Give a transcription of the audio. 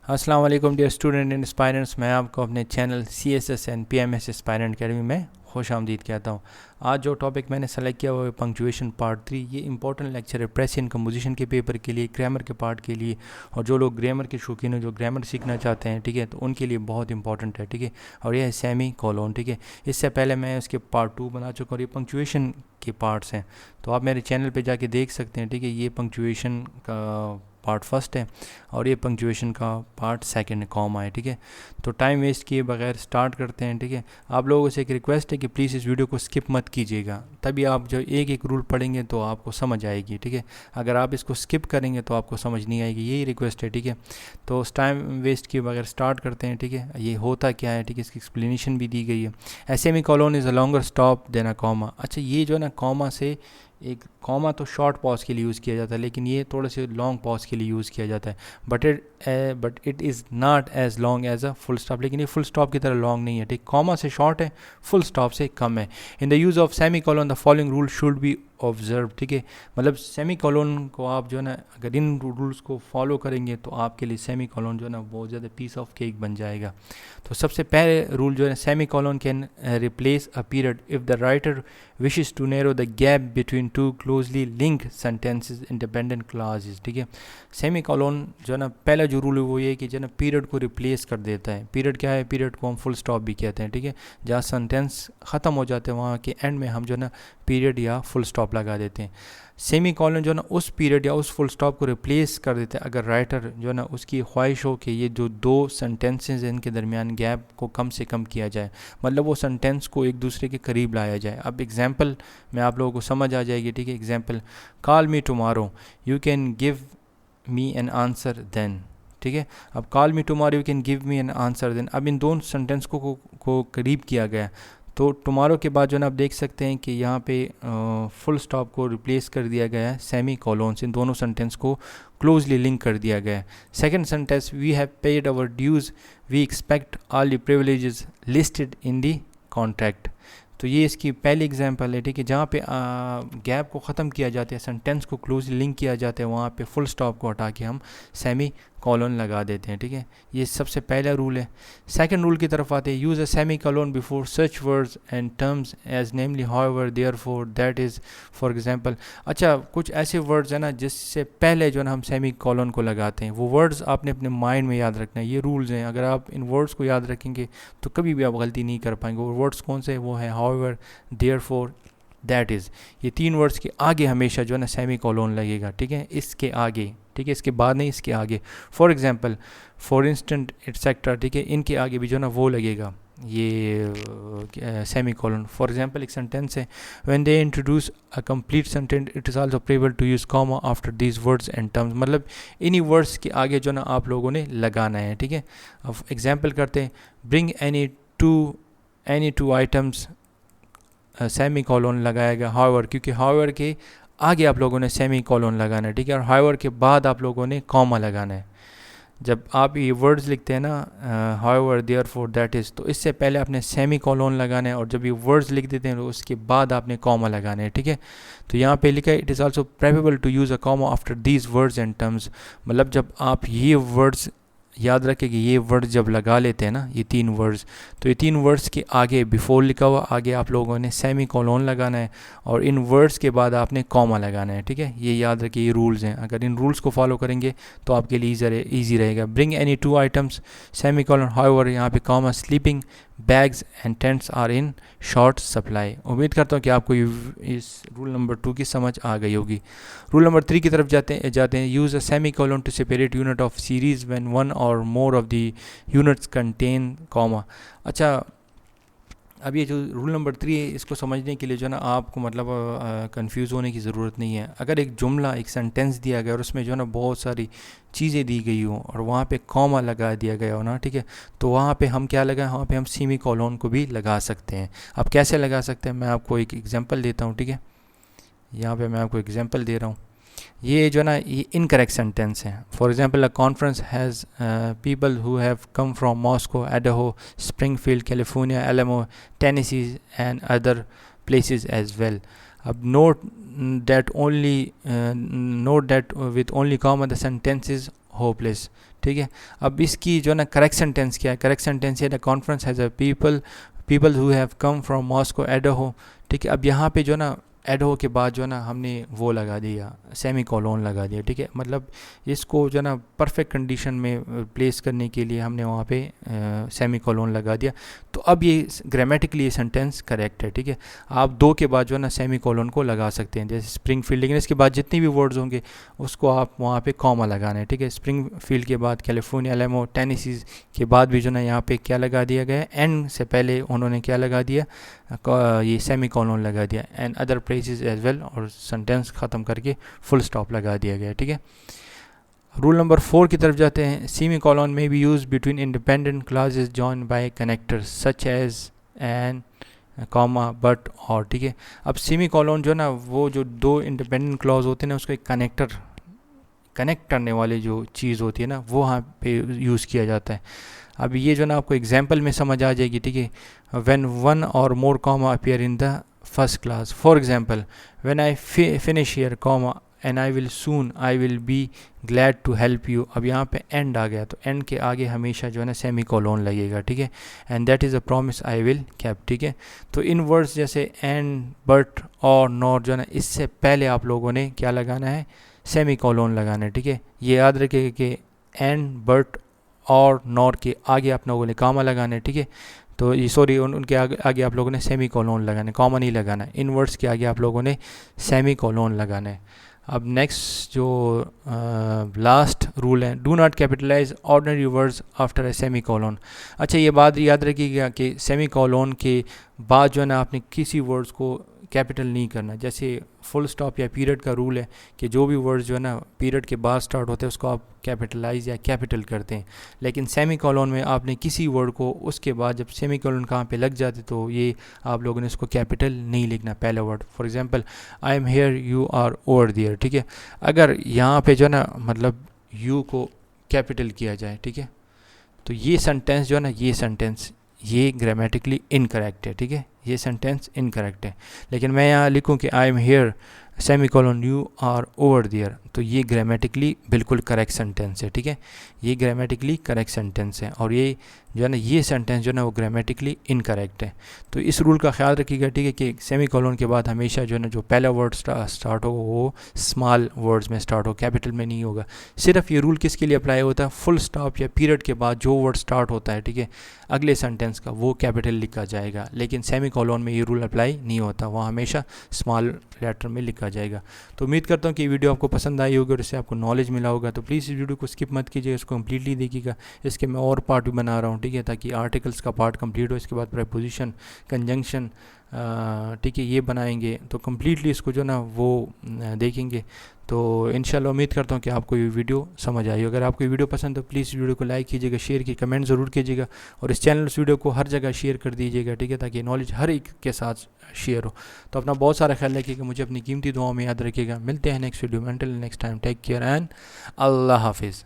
अस्सलाम वालेकुम dear student and aspirants, मैं आपको अपने channel CSS and PMS aspirant academy में खुश आमदीद कहता हूँ। आज जो टॉपिक मैंने सेलेक्ट किया वो है पंक्चुएशन पार्ट 3। ये इंपॉर्टेंट लेक्चर है प्रेसियन कंपोजिशन के पेपर के लिए, ग्रामर के पार्ट के लिए, और जो लोग ग्रामर के शौकीन हैं, जो ग्रामर सीखना चाहते हैं, ठीक है, तो उनके लिए बहुत इंपॉर्टेंट है, ठीक है। और ये है सेमी कॉलोन, ठीक है। इससे पहले मैं उसके पार्ट 2 बना चुका हूँ। ये पंक्चुएशन के पार्ट्स हैं, तो आप मेरे चैनल पे जाके देख सकते हैं, ठीक है। ये पंक्चुएशन का पार्ट फर्स्ट है और ये पंक्चुएशन का पार्ट सेकंड कॉमा है, ठीक है। तो टाइम वेस्ट किए बगैर स्टार्ट करते हैं, ठीक है। आप लोगों से एक रिक्वेस्ट है कि प्लीज़ इस वीडियो को स्किप मत कीजिएगा, तभी आप जो एक एक रूल पढ़ेंगे तो आपको समझ आएगी, ठीक है। अगर आप इसको स्किप करेंगे तो आपको समझ नहीं आएगी, यही रिक्वेस्ट है, ठीक है। तो टाइम वेस्ट किए बगैर स्टार्ट करते हैं, ठीक है। ये होता क्या है, ठीक है, इसकी एक्सप्लेनेशन भी दी गई है। A semicolon is a longer stop than a comma. अच्छा, ये जो है ना, कॉमा से एक कॉमा तो शॉर्ट पॉज के लिए यूज़ किया जाता है, लेकिन ये थोड़े से लॉन्ग पॉज के लिए यूज़ किया जाता है। But it is not as long as a full stop, लेकिन ये फुल स्टॉप की तरह लॉन्ग नहीं है, ठीक। कॉमा से शॉर्ट है, फुल स्टॉप से कम है। In the use of semi colon the following rule should be observe, ठीक है। मतलब सेमी कॉलन को आप जो है ना, अगर इन रूल्स को फॉलो करेंगे तो आपके लिए सेमी कॉलन जो है ना बहुत ज़्यादा पीस ऑफ केक बन जाएगा। तो सबसे पहले रूल जो है, semi colon can replace a period if the writer wishes to narrow the gap between two closely linked sentences independent clauses, ठीक है। सेमी कॉलन जो है ना, पहला जो रूल है वो ये कि जो है ना पीरियड को रिप्लेस कर देता है। पीरियड क्या है? पीरियड को हम फुल स्टॉप भी कहते हैं, ठीक है। जहाँ सेंटेंस ख़त्म हो जाते हैं वहाँ के एंड में हम जो है ना पीरियड या फुल स्टॉप लगा देते हैं। सेमी कॉलन जो है ना उस पीरियड या उस फुल स्टॉप को रिप्लेस कर देते हैं अगर राइटर जो है ना उसकी ख्वाहिश हो कि ये जो दो सेंटेंसेस हैं इनके दरमियान गैप को कम से कम किया जाए, मतलब वो सेंटेंस को एक दूसरे के करीब लाया जाए। अब एग्जांपल में आप लोगों को समझ आ जाएगी, ठीक है। Example, call me tomorrow, you can give me an answer then, ठीक है। अब call me tomorrow, you can give me an answer then, अब इन दोनों सेंटेंस को करीब किया गया। तो टुमारो के बाद जो है ना आप देख सकते हैं कि यहाँ पे फुल स्टॉप को रिप्लेस कर दिया गया है सेमी कॉलोन से, इन दोनों सेंटेंस को क्लोजली लिंक कर दिया गया है। Second sentence, we have paid our dues, we expect all the privileges listed in the contract. तो ये इसकी पहली एग्जांपल है, ठीक है। जहाँ पे गैप को ख़त्म किया जाता है, सेंटेंस को क्लोजली लिंक किया जाता है, वहाँ पे फुल स्टॉप को हटा के हम सेमी कॉलन लगा देते हैं, ठीक है। ये सबसे पहला रूल है। सेकंड रूल की तरफ आते हैं, use a semicolon before such words and terms as namely however therefore that is for example. अच्छा, कुछ ऐसे वर्ड्स हैं ना जिससे पहले जो है ना हम सेमी कॉलन को लगाते हैं, वो वर्ड्स आपने अपने माइंड में याद रखना है। ये रूल्स हैं, अगर आप इन वर्ड्स को याद रखेंगे तो कभी भी आप गलती नहीं कर पाएंगे। वो वर्ड्स कौन से? वो है हाउएवर, देयरफॉर, दैट इज़। ये तीन वर्ड्स के आगे हमेशा जो है ना सेमी कॉलन लगेगा, ठीक है। इसके आगे, ठीक है, इसके बाद नहीं, इसके आगे। For example, for instant, etcetera, ठीक है, इनके आगे भी जो है ना वो लगेगा ये सेमी कॉलन। फॉर एग्जांपल, एक सेंटेंस है, when they introduce a complete sentence it is also preferable to use comma after these words and terms, मतलब इन्हीं वर्ड्स के आगे जो ना आप लोगों ने लगाना है, ठीक है। अब एग्जांपल करते हैं, bring any two items, semi colon लगाएगा हाउएवर, क्योंकि हाउएवर के आगे आप लोगों ने सेमी कॉलन लगाना है, ठीक है। और हाउएवर के बाद आप लोगों ने कॉमा लगाना है। जब आप ये वर्ड्स लिखते हैं ना, हाउएवर, देयरफॉर, दैट इज़, तो इससे पहले आपने सेमी कॉलन लगाना है, और जब ये वर्ड्स लिख देते हैं तो उसके बाद आपने कॉमा लगाना है, ठीक है। तो यहाँ पे लिखा है, it is also preferable to use a comma after these words and terms, मतलब जब आप ये वर्ड्स याद रखें कि ये वर्ड जब लगा लेते हैं ना, ये तीन वर्ड्स, तो ये तीन वर्ड्स के आगे बिफोर लिखा हुआ आगे आप लोगों ने सेमी कॉलन लगाना है, और इन वर्ड्स के बाद आपने कॉमा लगाना है, ठीक है। ये याद रखिए, ये रूल्स हैं। अगर इन रूल्स को फॉलो करेंगे तो आपके लिए ईजी रहेगा। Bring any two items, semicolon, however, यहाँ पे comma, sleeping bags and tents are in short supply. उम्मीद करता हूँ कि आपको इस रूल नंबर 2 की समझ आ गई होगी। रूल नंबर 3 की तरफ जाते हैं, use a semicolon to separate unit of series when one or more of the units contain comma. अच्छा, अब ये जो रूल नंबर 3 है, इसको समझने के लिए जो है ना आपको मतलब कंफ्यूज होने की ज़रूरत नहीं है। अगर एक जुमला, एक सेंटेंस दिया गया और उसमें जो है ना बहुत सारी चीज़ें दी गई हो और वहाँ पे कॉमा लगा दिया गया हो ना, ठीक है, तो वहाँ पे हम क्या लगाएं? वहाँ पे हम सेमी कॉलन को भी लगा सकते हैं। अब कैसे लगा सकते हैं, मैं आपको एक एग्जांपल देता हूँ, ठीक है। यहाँ पे मैं आपको एग्जांपल दे रहा हूँ। ये जो है ना ये इनकरेक्ट सेंटेंस है। For example, a conference has people who have come from Moscow, Idaho, Springfield, California, Elmo, Tennessee and other places as well. अब note that with only comma the sentence is hopeless, ठीक है। अब इसकी जो है ना correct sentence क्या है, करेक्ट सेंटेंस ये conference has a people who have come from Moscow Idaho, ठीक है। अब यहाँ पे जो है ना एडहो के बाद जो है ना हमने वो लगा दिया, सेमीकोलन लगा दिया, ठीक है। मतलब इसको जो है ना परफेक्ट कंडीशन में प्लेस करने के लिए हमने वहाँ पे सेमीकोलन लगा दिया। तो अब ये ग्रामेटिकली ये सेंटेंस करेक्ट है, ठीक है। आप दो के बाद जो है ना सेमीकोलन को लगा सकते हैं, जैसे स्प्रिंगफील्ड, लेकिन इसके बाद जितनी भी वर्ड्स होंगे उसको आप वहाँ पे कॉमा लगाना है, ठीक है। स्प्रिंगफील्ड के बाद कैलिफोर्निया, एलेमो, टेनेसी के बाद भी जो ना यहाँ पे क्या लगा दिया गया है, एंड से पहले उन्होंने क्या लगा दिया, ये सेमीकोलन लगा दिया, and other places as well, और सेंटेंस ख़त्म करके फुल स्टॉप लगा दिया गया, ठीक है। रूल नंबर 4 की तरफ जाते हैं। सेमीकोलन में be use between independent clauses join by connectors such as an, comma, but, और, ठीक है। अब सेमीकोलन जो ना वो जो दो इंडिपेंडेंट क्लॉज होते हैं ना उसको एक कनेक्ट करने वाली जो चीज़ होती है ना वो वहाँ पे यूज़ किया जाता है। अब ये जो ना आपको एग्जांपल में समझ आ जाएगी, ठीक है। When one or more comma appear in the first class, for example when I finish here comma and I will soon I will be glad to help you. अब यहाँ पे एंड आ गया, तो एंड के आगे हमेशा जो है ना सेमीकोलन लगेगा, ठीक है। And that is a promise I will keep, ठीक है। तो इन वर्ड्स जैसे एंड, बट और नॉट जो है ना इससे पहले आप लोगों ने क्या लगाना है, सेमीकोलन लगाना है, ठीक है। ये याद रखिए कि एंड, बट और नॉर के आगे आप लोगों ने कॉमा लगाना है, ठीक है। तो ये सॉरी उनके आगे आप लोगों ने सेमीकोलन लगाना है, कॉमा नहीं लगाना है। इन वर्ड्स के आगे आप लोगों ने सेमीकोलन लगाना है। अब नेक्स्ट जो लास्ट रूल है, do not capitalize ordinary words after a semicolon. अच्छा, ये बात याद रखिएगा कि सेमीकोलन के बाद जो है ना आपने किसी वर्ड्स को कैपिटल नहीं करना। जैसे फुल स्टॉप या पीरियड का रूल है कि जो भी वर्ड्स जो है ना पीरियड के बाद स्टार्ट होते हैं उसको आप कैपिटलाइज या कैपिटल करते हैं, लेकिन सेमीकोलन में आपने किसी वर्ड को उसके बाद जब सेमीकोलन कहाँ पे लग जाते तो ये आप लोगों ने उसको कैपिटल नहीं लिखना पहला word. For example I am here, you are over there, ठीक है। अगर यहाँ पे जो है ना मतलब यू को कैपिटल किया जाए, ठीक है, तो ये सेंटेंस जो है ना ये ग्रामेटिकली इनकरेक्ट है, ठीक है। ये सेंटेंस इनकरेक्ट है। लेकिन मैं यहाँ लिखूँ कि I am here semicolon you are over there, तो ये ग्रामेटिकली बिल्कुल करेक्ट सेंटेंस है, ठीक है। ये ग्रामेटिकली करेक्ट सेंटेंस है, और ये जो है ना ये सेंटेंस जो है ना वो ग्रामेटिकली इनकरेक्ट है। तो इस रूल का ख्याल रखिएगा, ठीक है, कि सेमीकोलन के बाद हमेशा जो है ना जो पहला वर्ड स्टार्ट हो वो स्मॉल वर्ड्स में स्टार्ट हो, कैपिटल में नहीं होगा। सिर्फ ये रूल किसके लिए अप्लाई होता है, फुल स्टॉप या पीरियड के बाद जो वर्ड स्टार्ट होता है, ठीक है, अगले सेंटेंस का, वो कैपिटल लिखा जाएगा। लेकिन सेमीकोलन में ये रूल अप्लाई नहीं होता, वहाँ हमेशा स्मॉल लेटर में लिखा जाएगा। तो उम्मीद करता हूँ कि ये वीडियो आपको पसंद आई होगी और इससे आपको नॉलेज मिला होगा। तो प्लीज़ इस वीडियो को स्किप मत कीजिए, इसको कम्प्लीटली देखिएगा। इसके मैं और पार्ट भी बना रहा हूँ, ठीक है, ताकि आर्टिकल्स का पार्ट कंप्लीट हो। इसके बाद प्रीपोजिशन, कंजंक्शन, ठीक है, ये बनाएंगे। तो कम्प्लीटली इसको जो ना वो देखेंगे। तो इंशाल्लाह उम्मीद करता हूँ कि आपको ये वीडियो समझ आई। अगर आपको ये वीडियो पसंद हो प्लीज़ वीडियो को लाइक कीजिएगा, शेयर कीजिए, कमेंट ज़रूर कीजिएगा, और इस चैनल इस वीडियो को हर जगह शेयर कर दीजिएगा, ठीक है, ताकि नॉलेज हर एक के साथ शेयर हो। तो अपना बहुत सारा ख्याल रखिएगा, मुझे अपनी कीमती दुआओं में याद रखिएगा। मिलते हैं नेक्स्ट वीडियो में। Until next time, take care and अल्लाह हाफिज़।